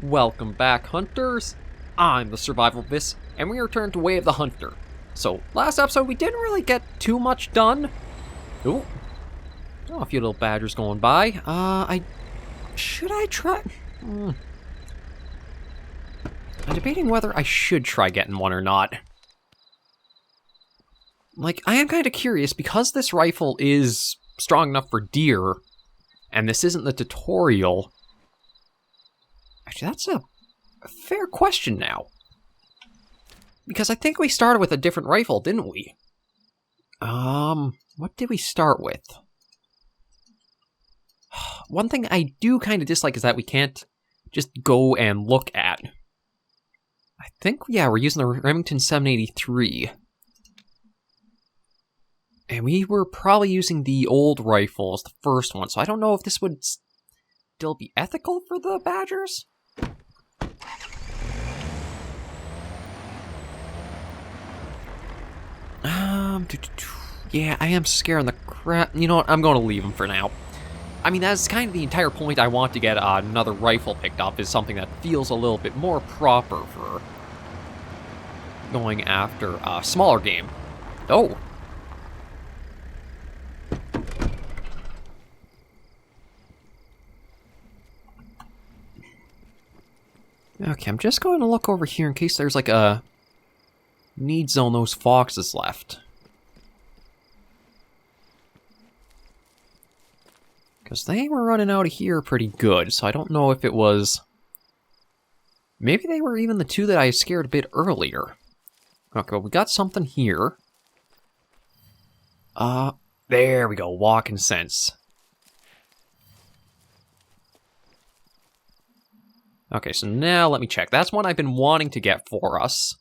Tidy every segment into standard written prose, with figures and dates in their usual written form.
Welcome back, hunters. I'm the SurvivalVis, and we return to Way of the Hunter. So, last episode we didn't really get too much done. Ooh. Oh, a few little badgers going by. Should I try? I'm debating whether I should try getting one or not. Like, I am kind of curious, because this rifle is strong enough for deer, and this isn't the tutorial. Actually, that's a fair question now. Because I think we started with a different rifle, didn't we? What did we start with? One thing I do kind of dislike is that we can't just go and look at. I think, yeah, we're using the Remington 783. And we were probably using the old rifle as the first one, so I don't know if this would still be ethical for the badgers? Yeah, I am scaring the crap. You know what? I'm going to leave them for now. I mean, that's kind of the entire point. I want to get another rifle picked up, is something that feels a little bit more proper for going after a smaller game. Oh. Okay, I'm just going to look over here in case there's like a need zone those foxes left. Because they were running out of here pretty good, so I don't know if it was... Maybe they were even the two that I scared a bit earlier. Okay, well, we got something here. There we go, walking sense. Okay, so now let me check. That's one I've been wanting to get for us.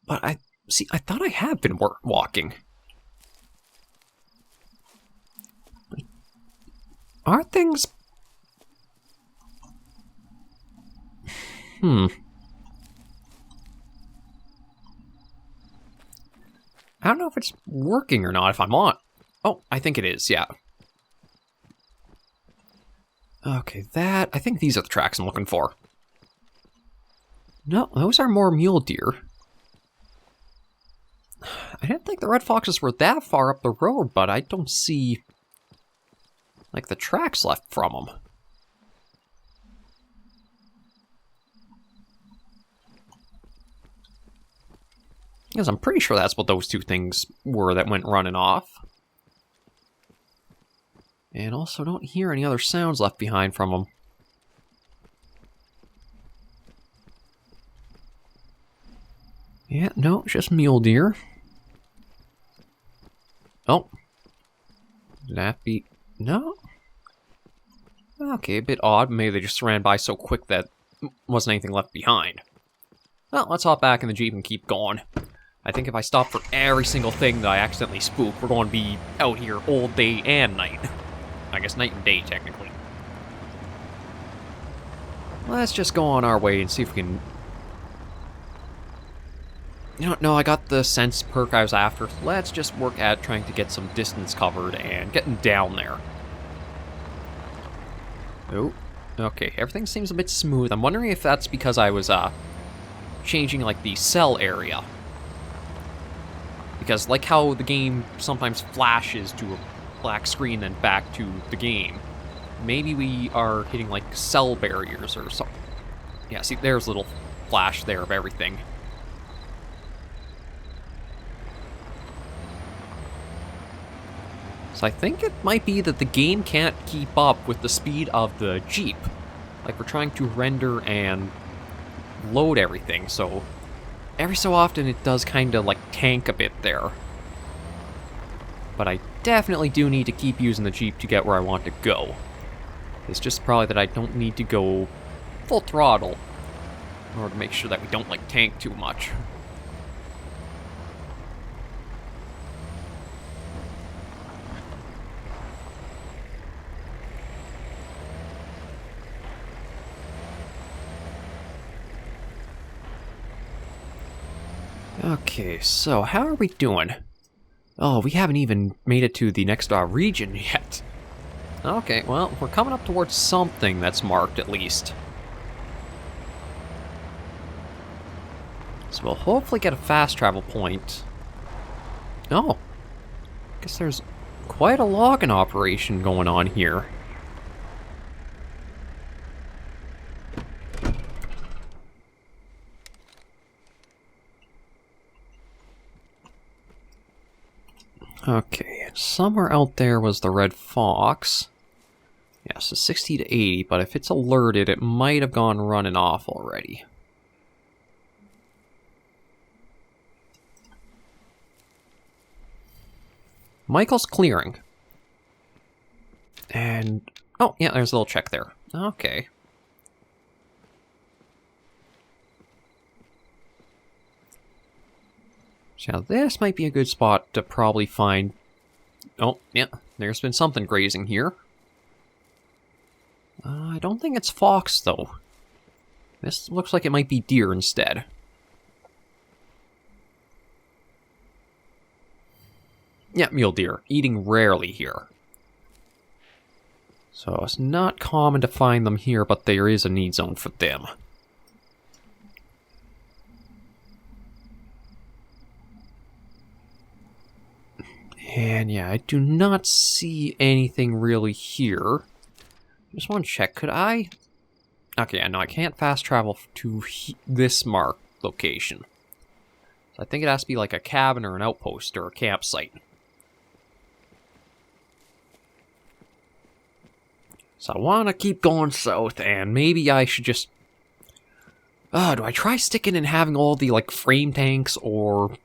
But I thought I have been walking. Are things... I don't know if it's working or not, if I'm on. Oh, I think it is, yeah. Okay, I think these are the tracks I'm looking for. No, those are more mule deer. I didn't think the red foxes were that far up the road, but I don't see, like, the tracks left from them. Because I'm pretty sure that's what those two things were that went running off. And also don't hear any other sounds left behind from them. Yeah, no, it's just mule deer. Oh. Would that be... No? Okay, a bit odd. Maybe they just ran by so quick that wasn't anything left behind. Well, let's hop back in the Jeep and keep going. I think if I stop for every single thing that I accidentally spook, we're going to be out here all day and night. I guess night and day, technically. Let's just go on our way and see if we can... You know, no, I got the sense perk I was after. Let's just work at trying to get some distance covered and getting down there. Oh, okay, everything seems a bit smooth. I'm wondering if that's because I was, changing, like, the cell area. Because, like how the game sometimes flashes to a black screen and back to the game, maybe we are hitting, like, cell barriers or something. Yeah, see, there's a little flash there of everything. So I think it might be that the game can't keep up with the speed of the Jeep. Like, we're trying to render and load everything, so every so often it does kind of, like, tank a bit there. But I definitely do need to keep using the Jeep to get where I want to go. It's just probably that I don't need to go full throttle in order to make sure that we don't, like, tank too much. Okay, so how are we doing? Oh, we haven't even made it to the next region yet. Okay, well, we're coming up towards something that's marked, at least. So we'll hopefully get a fast travel point. Oh. Guess there's quite a logging operation going on here. Okay, somewhere out there was the red fox. Yeah, so 60 to 80, but if it's alerted, it might have gone running off already. Michael's clearing. And... oh, yeah, there's a little check there. Okay. So now this might be a good spot to probably find... oh, yeah, there's been something grazing here. I don't think it's fox, though. This looks like it might be deer instead. Yeah, mule deer. Eating rarely here. So it's not common to find them here, but there is a need zone for them. And yeah, I do not see anything really here. Just want to check, could I... okay, no, I can't fast travel to this mark location. So I think it has to be like a cabin or an outpost or a campsite. So I want to keep going south, and maybe I should just... do I try sticking and having all the, like, frame tanks, or...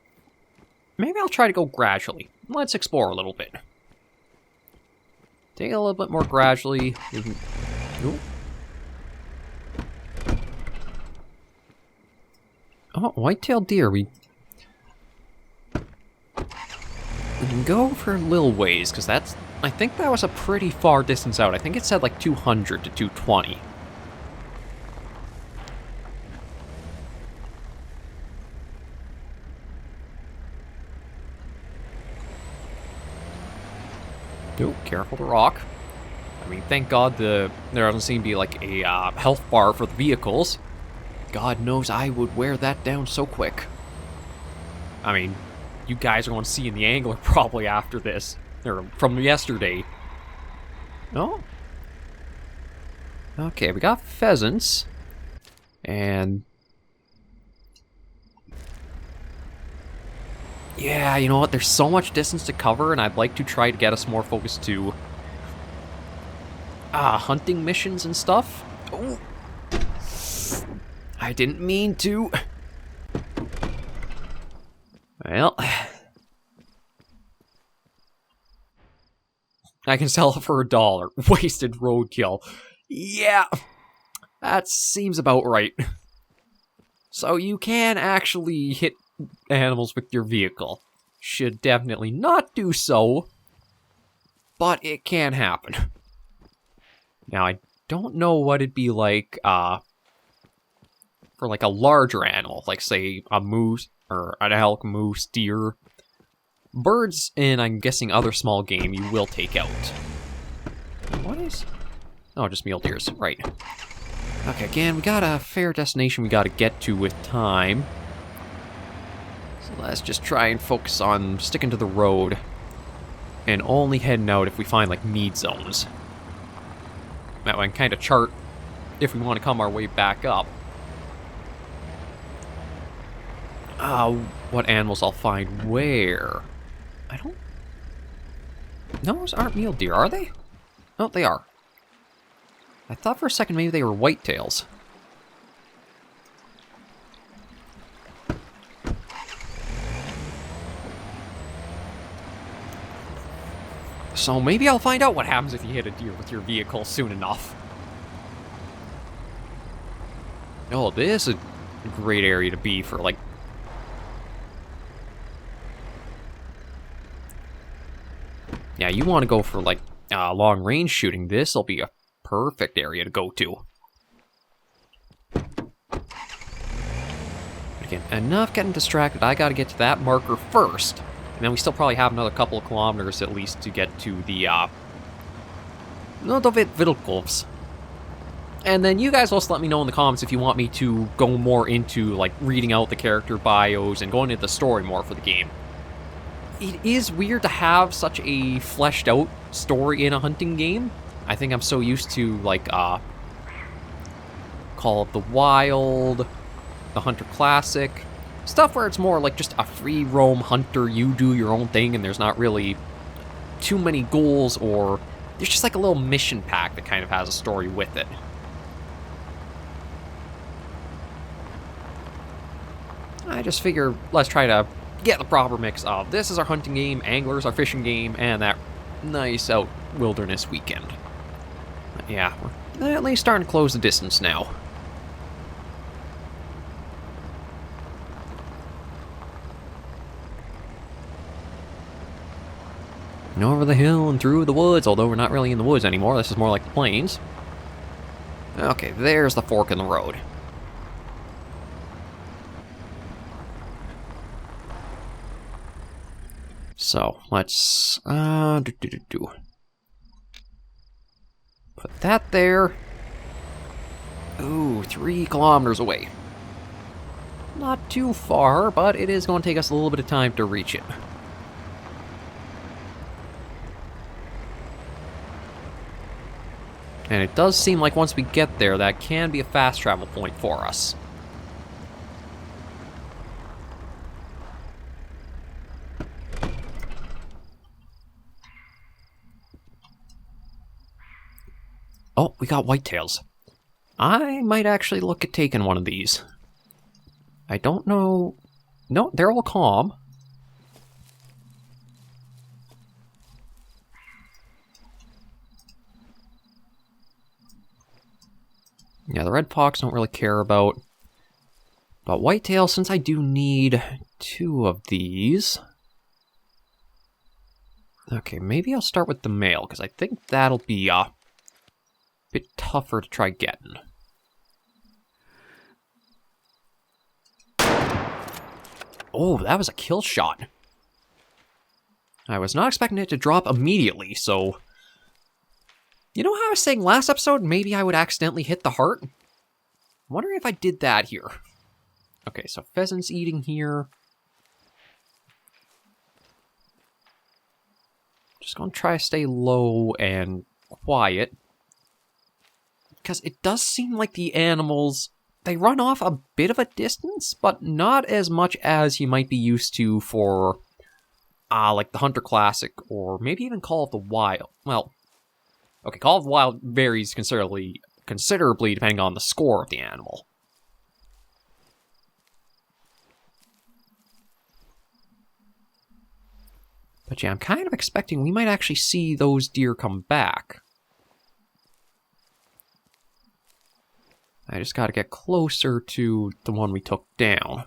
maybe I'll try to go gradually. Let's explore a little bit. Take it a little bit more gradually. Ooh. Oh, white-tailed deer. We can go for a little ways, because that's... I think that was a pretty far distance out. I think it said like 200 to 220. Oh, careful the rock. I mean, thank God there doesn't seem to be like a health bar for the vehicles. God knows I would wear that down so quick. I mean, you guys are going to see in the angler probably after this. Or from yesterday. Oh. Okay, we got pheasants. And... yeah, you know what? There's so much distance to cover, and I'd like to try to get us more focused to... hunting missions and stuff. Oh. I didn't mean to. Well... I can sell it for $1. Wasted roadkill. Yeah, that seems about right. So you can actually hit animals with your vehicle. Should definitely not do so, but it can happen. Now, I don't know what it'd be like for like a larger animal, like say a moose, or an elk, moose, deer. Birds, and I'm guessing other small game, you will take out. What is... oh, just mule deers, right. Okay, again, we got a fair destination we gotta get to with time. So let's just try and focus on sticking to the road. And only heading out if we find, like, need zones. That way I can kind of chart if we want to come our way back up. What animals I'll find where? I don't... no, those aren't mule deer, are they? Oh, they are. I thought for a second maybe they were whitetails. So maybe I'll find out what happens if you hit a deer with your vehicle soon enough. Oh, this is a great area to be for, like... yeah, you want to go for, like, long-range shooting. This'll be a perfect area to go to. Again, enough getting distracted. I gotta get to that marker first. And then we still probably have another couple of kilometers at least to get to the Lodovit Vidalkovs. And then you guys also let me know in the comments if you want me to go more into, like, reading out the character bios and going into the story more for the game. It is weird to have such a fleshed out story in a hunting game. I think I'm so used to, like, Call of the Wild, the Hunter Classic, stuff where it's more like just a free roam hunter, you do your own thing, and there's not really too many goals, or there's just like a little mission pack that kind of has a story with it. I just figure let's try to get the proper mix of this is our hunting game, anglers our fishing game, and that nice out wilderness weekend. But yeah, we're at least starting to close the distance now. And over the hill and through the woods, although we're not really in the woods anymore, this is more like the plains. Okay, there's the fork in the road. So, let's, put that there. Ooh, 3 kilometers away. Not too far, but it is going to take us a little bit of time to reach it. And it does seem like once we get there, that can be a fast travel point for us. Oh, we got whitetails. I might actually look at taking one of these. I don't know... No, they're all calm. Yeah, the red fox don't really care about. But whitetail, since I do need 2 of these... Okay, maybe I'll start with the male, because I think that'll be, bit tougher to try getting. Oh, that was a kill shot. I was not expecting it to drop immediately, so... You know how I was saying last episode, maybe I would accidentally hit the heart? I'm wondering if I did that here. Okay, so pheasant's eating here. Just gonna try to stay low and quiet. Because it does seem like the animals, they run off a bit of a distance, but not as much as you might be used to for, like the Hunter Classic, or maybe even Call of the Wild. Well, okay, Call of the Wild varies considerably depending on the score of the animal. But yeah, I'm kind of expecting we might actually see those deer come back. I just gotta get closer to the one we took down.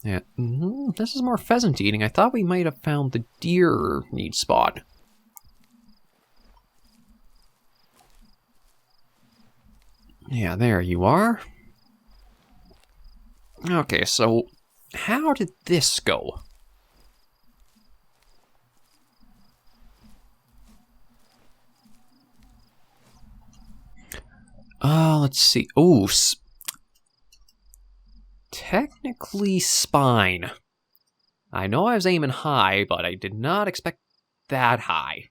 Yeah, this is more pheasant eating. I thought we might have found the deer need spot. Yeah, there you are. Okay, so how did this go? Let's see. Ooh, technically spine. I know I was aiming high, but I did not expect that high.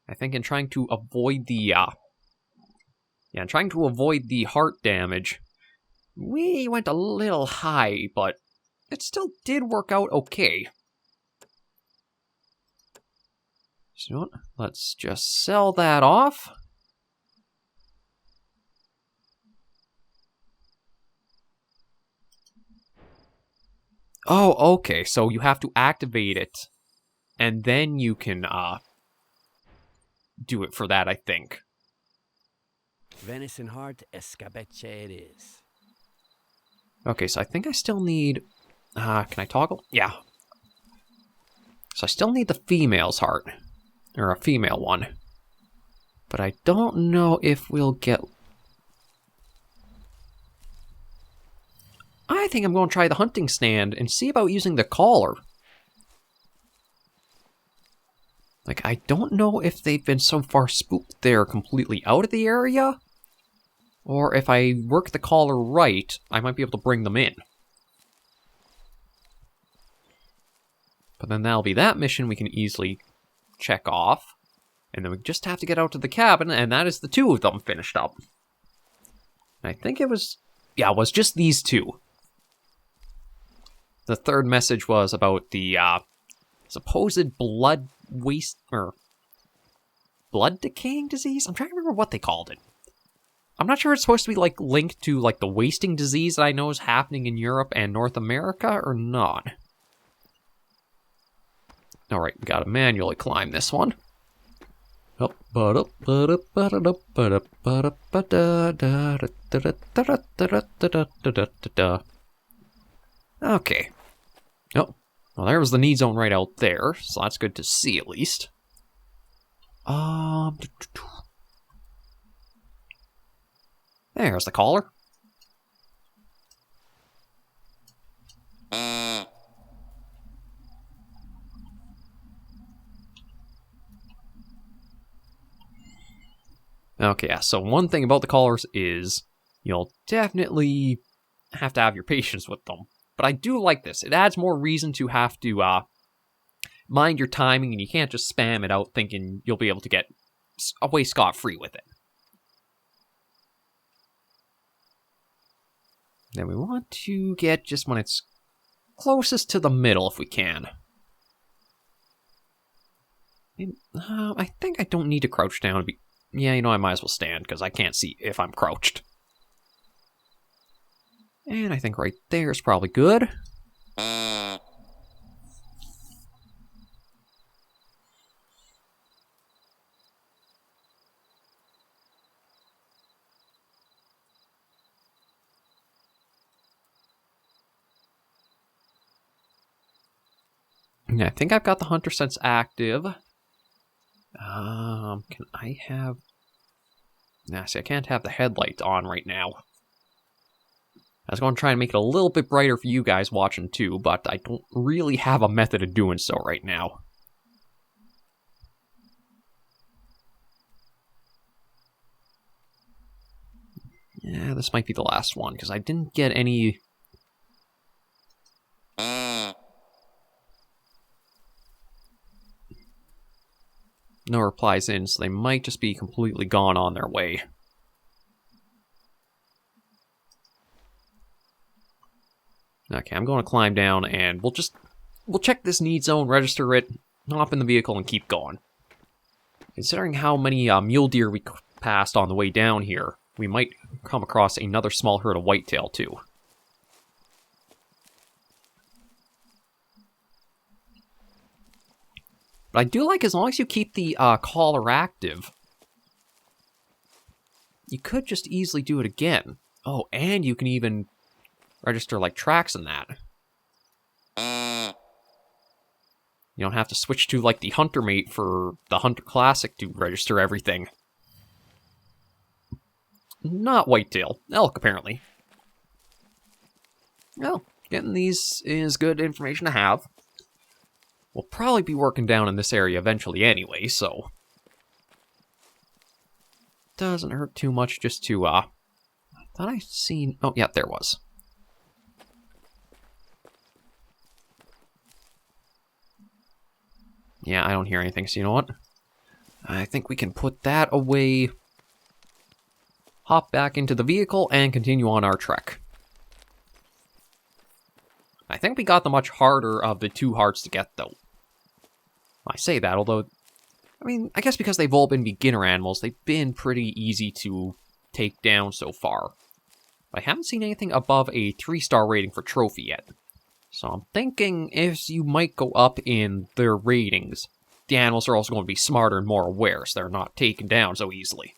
I think in trying to avoid the, in trying to avoid the heart damage, we went a little high, but it still did work out okay. So, let's just sell that off. Oh, okay, so you have to activate it, and then you can, do it for that, I think. Venison heart escabeche it is. Okay, so I think I still need, can I toggle? Yeah. So I still need the female's heart, or a female one. But I don't know if we'll get... I think I'm going to try the hunting stand and see about using the collar. Like, I don't know if they've been so far spooked they're completely out of the area, or if I work the caller right, I might be able to bring them in. But then that'll be that mission we can easily check off. And then we just have to get out to the cabin, and that is the 2 of them finished up. And I think it was... yeah, it was just these 2. The 3rd message was about the supposed blood waste... or blood decaying disease? I'm trying to remember what they called it. I'm not sure it's supposed to be, like, linked to, like, the wasting disease that I know is happening in Europe and North America, or not. Alright, we gotta manually climb this one. Okay. Oh, well, there was the need zone right out there, so that's good to see at least. There's the caller. Okay, yeah, so one thing about the callers is you'll definitely have to have your patience with them. But I do like this. It adds more reason to have to mind your timing, and you can't just spam it out thinking you'll be able to get away scot-free with it. Then we want to get just when it's closest to the middle if we can. I think I don't need to crouch down. Yeah, you know, I might as well stand, because I can't see if I'm crouched. And I think right there is probably good. Yeah, I think I've got the hunter sense active. Can I have... Nah, see, I can't have the headlights on right now. I was going to try and make it a little bit brighter for you guys watching too, but I don't really have a method of doing so right now. Yeah, this might be the last one, because I didn't get any... No replies in, so they might just be completely gone on their way. Okay, I'm going to climb down, and we'll check this need zone, register it, hop in the vehicle, and keep going. Considering how many mule deer we passed on the way down here, we might come across another small herd of whitetail, too. But I do like, as long as you keep the caller active, you could just easily do it again. Oh, and you can even register, like, tracks in that. You don't have to switch to, like, the Hunter mate for the Hunter Classic to register everything. Not whitetail. Elk, apparently. Well, getting these is good information to have. We'll probably be working down in this area eventually anyway, so... Doesn't hurt too much just to, I thought I'd seen... Oh, yeah, there was. Yeah, I don't hear anything, so you know what? I think we can put that away, hop back into the vehicle, and continue on our trek. I think we got the much harder of the 2 hearts to get, though. I say that, although... I mean, I guess because they've all been beginner animals, they've been pretty easy to take down so far. But I haven't seen anything above a 3-star rating for trophy yet. So I'm thinking if you might go up in their ratings, the animals are also going to be smarter and more aware, so they're not taken down so easily.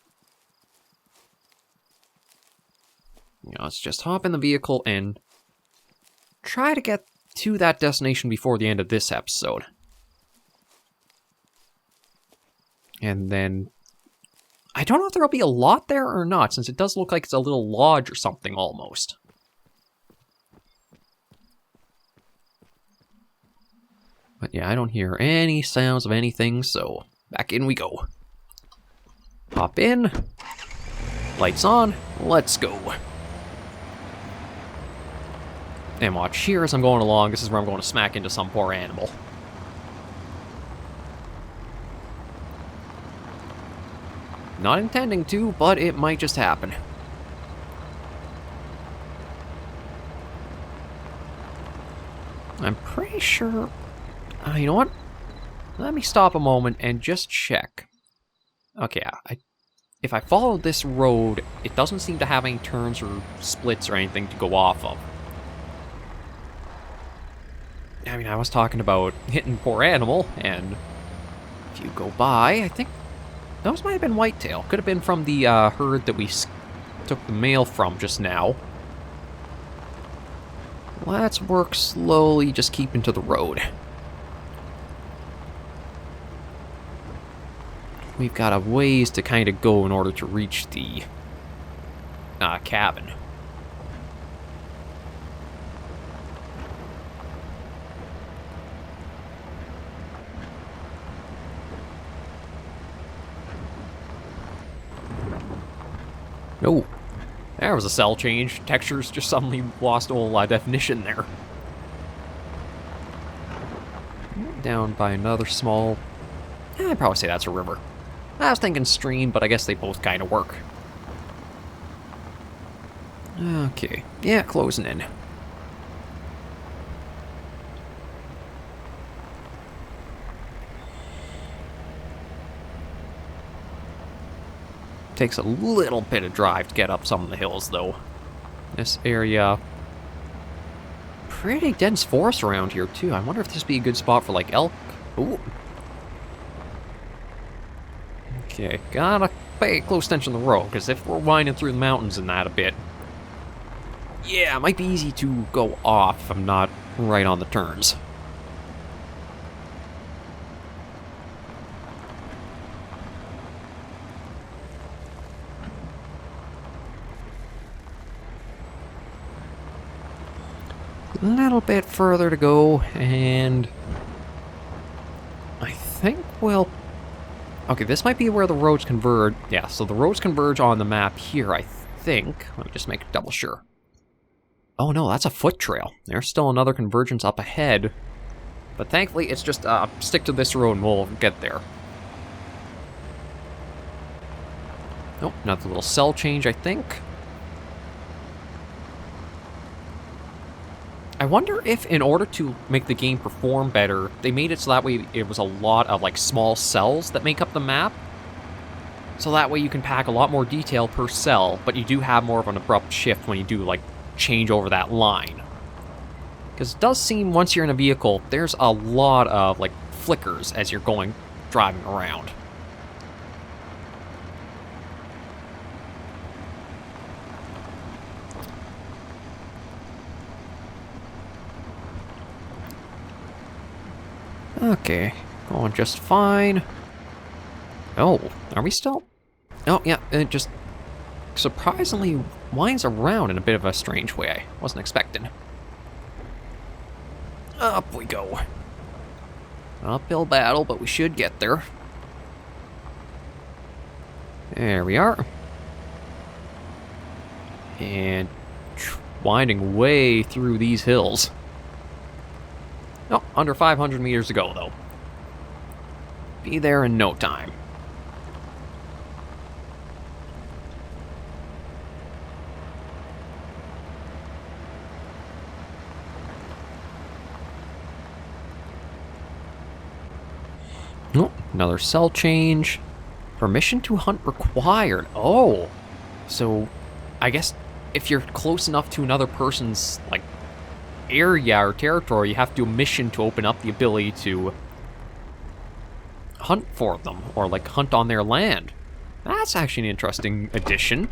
You know, let's just hop in the vehicle and try to get to that destination before the end of this episode. And then... I don't know if there'll be a lot there or not, since it does look like it's a little lodge or something almost. But yeah, I don't hear any sounds of anything, so back in we go. Hop in. Lights on. Let's go. And watch here as I'm going along. This is where I'm going to smack into some poor animal. Not intending to, but it might just happen. I'm pretty sure... you know what? Let me stop a moment and just check. Okay, if I follow this road, it doesn't seem to have any turns or splits or anything to go off of. I mean, I was talking about hitting poor animal, and if you go by, I think those might have been whitetail. Could have been from the herd that we took the mail from just now. Let's work slowly, just keeping to the road. We've got a ways to kind of go in order to reach the cabin. No. There was a cell change. Textures just suddenly lost all definition there. Down by another small... I'd probably say that's a river. I was thinking stream, but I guess they both kind of work. Okay. Yeah, closing in. Takes a little bit of drive to get up some of the hills, though. This area... Pretty dense forest around here, too. I wonder if this would be a good spot for, like, elk. Ooh. Okay, gotta pay close attention to the road, because if we're winding through the mountains in that a bit... Yeah, it might be easy to go off if I'm not right on the turns. A little bit further to go, and I think we'll... Okay, this might be where the roads converge. Yeah, so the roads converge on the map here, I think. Let me just make double sure. Oh no, that's a foot trail. There's still another convergence up ahead. But thankfully, it's just stick to this road and we'll get there. Nope, another little cell change, I think. I wonder if, in order to make the game perform better, they made it so that way it was a lot of, like, small cells that make up the map. So that way you can pack a lot more detail per cell, but you do have more of an abrupt shift when you do, like, change over that line. Because it does seem, once you're in a vehicle, there's a lot of, like, flickers as you're driving around. Okay, going just fine. Oh, are we still? Oh, yeah, it just surprisingly winds around in a bit of a strange way I wasn't expecting. Up we go. Uphill battle, but we should get there. There we are. And winding way through these hills. Oh, under 500 meters to go, though. Be there in no time. Oh, another cell change. Permission to hunt required. Oh, so I guess if you're close enough to another person's, like, area or territory, you have to do a mission to open up the ability to hunt for them, or like hunt on their land. That's actually an interesting addition.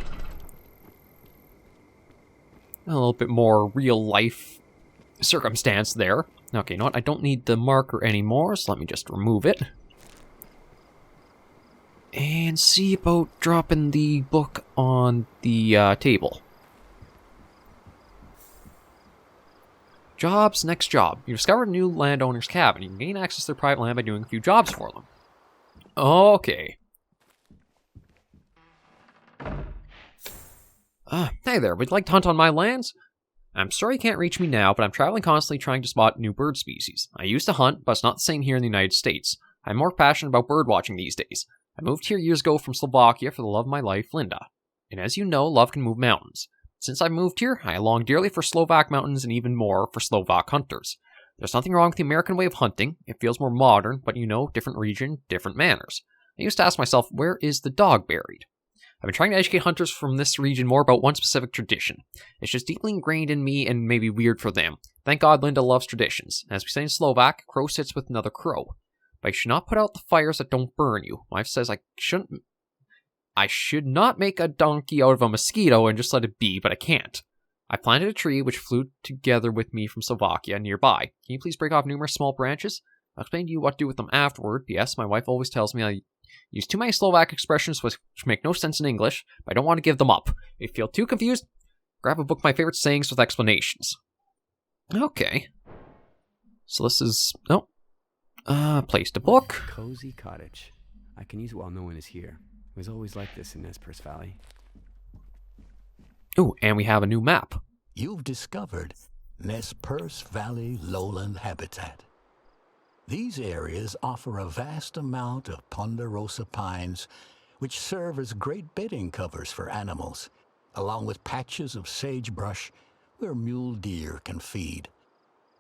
A little bit more real life circumstance there. Okay, you know what? I don't need the marker anymore, so let me just remove it. And see about dropping the book on the table. Jobs, next job. You discovered a new landowner's cabin. You can gain access to their private land by doing a few jobs for them. Okay. Hey there, would you like to hunt on my lands? I'm sorry you can't reach me now, but I'm traveling constantly trying to spot new bird species. I used to hunt, but it's not the same here in the United States. I'm more passionate about bird watching these days. I moved here years ago from Slovakia for the love of my life, Linda. And as you know, love can move mountains. Since I moved here, I long dearly for Slovak mountains and even more for Slovak hunters. There's nothing wrong with the American way of hunting. It feels more modern, but you know, different region, different manners. I used to ask myself, where is the dog buried? I've been trying to educate hunters from this region more about one specific tradition. It's just deeply ingrained in me and maybe weird for them. Thank God Linda loves traditions. As we say in Slovak, crow sits with another crow. But you should not put out the fires that don't burn you. My wife says I should not make a donkey out of a mosquito and just let it be, but I can't. I planted a tree which flew together with me from Slovakia nearby. Can you please break off numerous small branches? I'll explain to you what to do with them afterward. P.S. My wife always tells me I use too many Slovak expressions which make no sense in English, but I don't want to give them up. If you feel too confused, grab a book of my favorite sayings with explanations. Okay. So this is... Oh. Place to book. Cozy cottage. I can use it while no one is here. It was always like this in Nez Perce Valley. Ooh, and we have a new map. You've discovered Nez Perce Valley lowland habitat. These areas offer a vast amount of ponderosa pines, which serve as great bedding covers for animals, along with patches of sagebrush where mule deer can feed.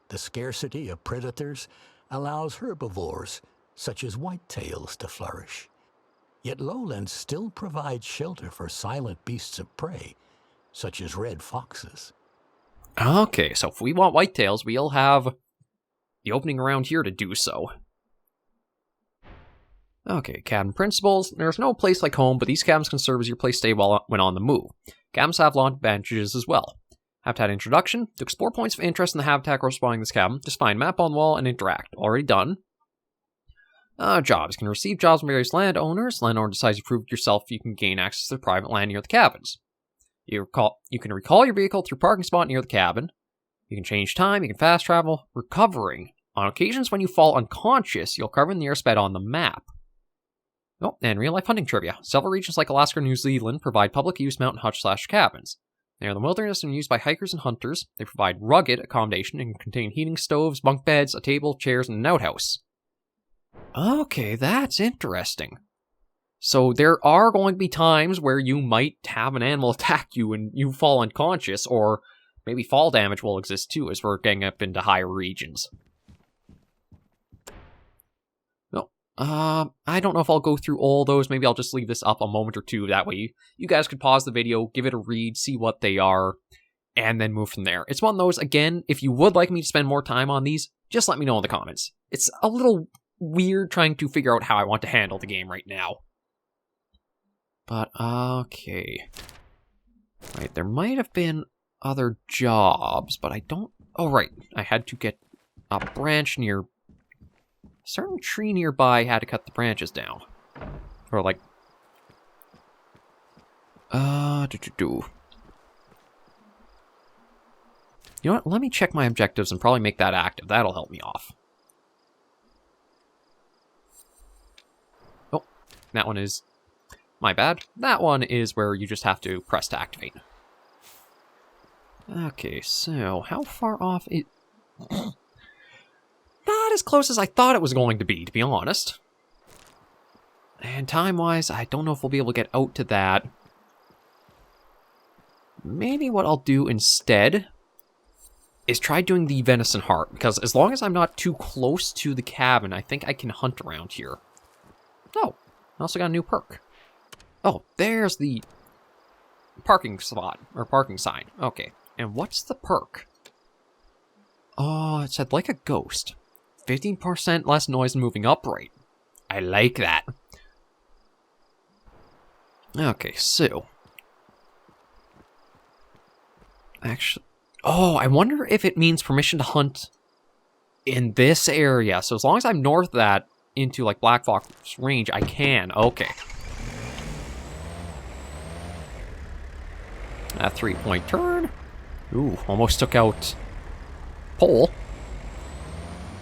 The scarcity of predators allows herbivores, such as whitetails, to flourish. Yet lowlands still provide shelter for silent beasts of prey, such as red foxes. Okay, so if we want whitetails, we'll have the opening around here to do so. Okay, cabin principles. There's no place like home, but these cabins can serve as your place stay when on the move. Cabins have a lot of advantages as well. Habitat introduction. To explore points of interest in the habitat corresponding to this cabin, just find map on the wall and interact. Already done. Jobs. You can receive jobs from various landowners. Landowner decides you proved yourself, you can gain access to their private land near the cabins. You can recall your vehicle through parking spot near the cabin. You can change time, you can fast travel. Recovering. On occasions when you fall unconscious, you'll cover the nearest bed on the map. Oh, and real-life hunting trivia. Several regions like Alaska and New Zealand provide public-use mountain hutch/cabins. They are the wilderness and used by hikers and hunters. They provide rugged accommodation and contain heating stoves, bunk beds, a table, chairs, and an outhouse. Okay, that's interesting. So there are going to be times where you might have an animal attack you and you fall unconscious, or maybe fall damage will exist too as we're getting up into higher regions. No, I don't know if I'll go through all those. Maybe I'll just leave this up a moment or two. That way you guys could pause the video, give it a read, see what they are, and then move from there. It's one of those, again, if you would like me to spend more time on these, just let me know in the comments. It's a little weird trying to figure out how I want to handle the game right now. But, okay. Right, there might have been other jobs, but I don't... Oh, right. I had to get a branch near... A certain tree nearby had to cut the branches down. Or, like... You know what? Let me check my objectives and probably make that active. That'll help me off. Oh, that one is... My bad. That one is where you just have to press to activate. Okay, so how far off is... Not as close as I thought it was going to be honest. And time-wise, I don't know if we'll be able to get out to that. Maybe what I'll do instead is try doing the venison heart, because as long as I'm not too close to the cabin, I think I can hunt around here. Oh, I also got a new perk. Oh, there's the parking spot, or parking sign. Okay, and what's the perk? Oh, it said like a ghost. 15% less noise and moving upright. I like that. Okay, so... Actually... Oh, I wonder if it means permission to hunt in this area. So as long as I'm north of that, into like Black Fox range, I can. Okay. A 3-point turn. Ooh, almost took out pole.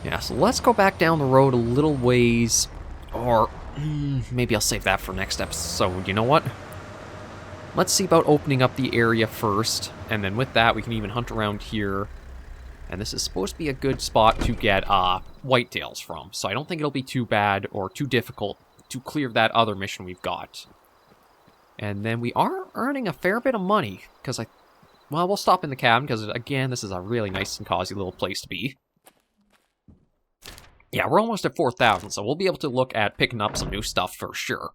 Yeah, so let's go back down the road a little ways. Or maybe I'll save that for next episode. You know what? Let's see about opening up the area first. And then with that, we can even hunt around here. And this is supposed to be a good spot to get whitetails from. So I don't think it'll be too bad or too difficult to clear that other mission we've got. And then we are earning a fair bit of money. Because well, we'll stop in the cabin because, again, this is a really nice and cozy little place to be. Yeah, we're almost at 4,000, so we'll be able to look at picking up some new stuff for sure.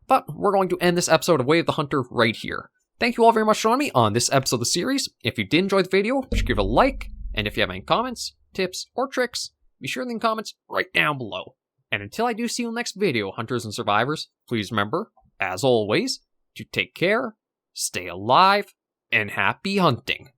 But we're going to end this episode of Way of the Hunter right here. Thank you all very much for joining me on this episode of the series. If you did enjoy the video, just give it a like. And if you have any comments, tips, or tricks, be sure to leave comments right down below. And until I do see you in the next video, Hunters and Survivors, please remember, as always, to take care, stay alive, and happy hunting.